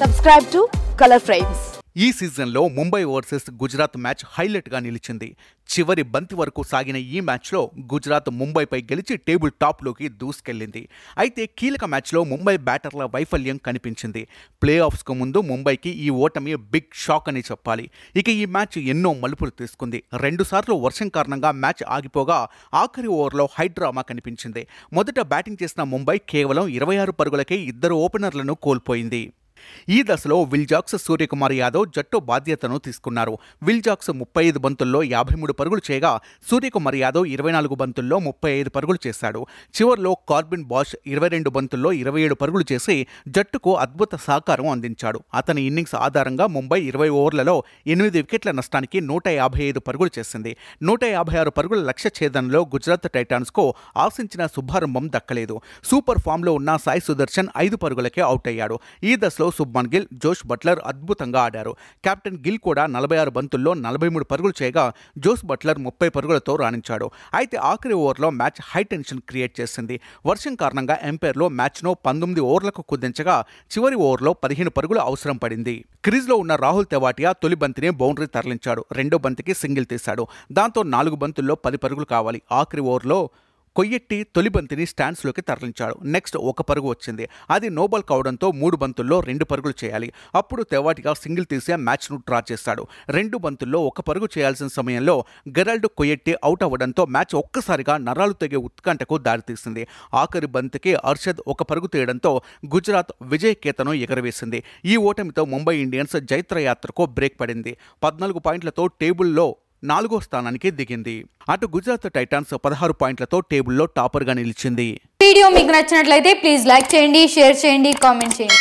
Subscribe to Color Frames. ఈ సీజన్లో Mumbai versus Gujarat match హైలైట్గా నిలిచింది. చివరి బంతి వరకు సాగిన ఈ మ్యాచ్లో గుజరాత్ ముంబైపై గెలిచి టేబుల్ టాప్లోకి దూసుకెళ్లింది. అయితే కీలక మ్యాచ్లో ముంబై బ్యాటర్ల వైఫల్యం కనిపించింది. ప్లే ఆఫ్స్కు ముందు ముంబైకి ఈ ఓటమి బిగ్ షాక్ అని చెప్పాలి. ఇక ఈ మ్యాచ్ ఎన్నో మలుపులు తీసుకుంది. 2 సార్లు వర్షం కారణంగా మ్యాచ్ ఆగిపోగా ఆఖరి ఓవర్లో హైడ్రామా కనిపించింది. మొదట బ్యాటింగ్ చేసిన ముంబై కేవలం 26 పరుగులకే 2 ఓపెనర్లను కోల్పోయింది. ఈ దశలో విల్జాక్స్, సూర్యకుమార్ యాదవ్ జట్టు బాధ్యతను తీసుకున్నారు. విల్జాక్స్ 35 బంతుల్లో 53 పరుగులు చేయగా సూర్యకుమార్ యాదవ్ 24 బంతుల్లో 35 పరుగులు చేశాడు. చివర్లో కార్బిన్ బాష్ 22 బంతుల్లో 27 పరుగులు చేసి జట్టుకు అద్భుత సహకారం అందించాడు. అతని ఇన్నింగ్స్ ఆధారంగా ముంబై 20 ఓవర్లలో 8 వికెట్ల నష్టానికి 155 పరుగులు చేసింది. 156 పరుగుల లక్ష్య ఛేదనలో గుజరాత్ టైటాన్స్కు ఆశించిన శుభారంభం దక్కలేదు. సూపర్ ఫామ్లో ఉన్న సాయి సుదర్శన్ 5 పరుగులకే అవుట్ అయ్యాడు. ఈ దశలో శుభ్మన్ గిల్, జోష్ బట్లర్ అద్భుతంగా ఆడారు. కెప్టెన్ గిల్ కూడా 46 బంతుల్లో 43 పరుగులు చేయగా జోస్ బట్లర్ 30 పరుగులతో రాణించాడు. అయితే ఆఖరి ఓవర్లో మ్యాచ్ హై టెన్షన్ క్రియేట్ చేసింది. వర్షం కారణంగా ఎంపైర్లో మ్యాచ్ను 19 ఓవర్లకు కుదించగా చివరి ఓవర్లో 15 పరుగులు అవసరం పడింది. క్రీజ్లో ఉన్న రాహుల్ తెవాటియా తొలి బంతిని బౌండరీ తరలించాడు. రెండో బంతికి సింగిల్ తీశాడు. దాంతో 4 బంతుల్లో 10 పరుగులు కావాలి. ఆఖరి ఓవర్లో కొయ్యెట్టి తొలి బంతిని స్టాండ్స్లోకి తరలించాడు. నెక్స్ట్ 1 పరుగు వచ్చింది. అది నోబాల్ కావడంతో 3 బంతుల్లో 2 పరుగులు చేయాలి. అప్పుడు తెవాటిగా సింగిల్ తీసి మ్యాచ్ను డ్రా చేశాడు. 2 బంతుల్లో 1 పరుగు చేయాల్సిన సమయంలో గెరాల్డ్ కొయ్యెట్టి అవుట్ అవ్వడంతో మ్యాచ్ ఒక్కసారిగా నరాలు తెగే ఉత్కంఠకు దారితీసింది. ఆఖరి బంతికి అర్షద్ 1 పరుగు తీయడంతో గుజరాత్ విజయకేతను ఎగరవేసింది. ఈ ఓటమితో ముంబై ఇండియన్స్ జైత్రయాత్రకు బ్రేక్ పడింది. 14 పాయింట్లతో టేబుల్లో 4వ స్థానానికి దిగింది. అటు గుజరాత్ టైటాన్స్ 16 పాయింట్లతో టేబుల్లో టాపర్గా నిలిచింది. వీడియో మీకు నచ్చినట్లయితే ప్లీజ్ లైక్ చేయండి, షేర్ చేయండి, కామెంట్ చేయండి.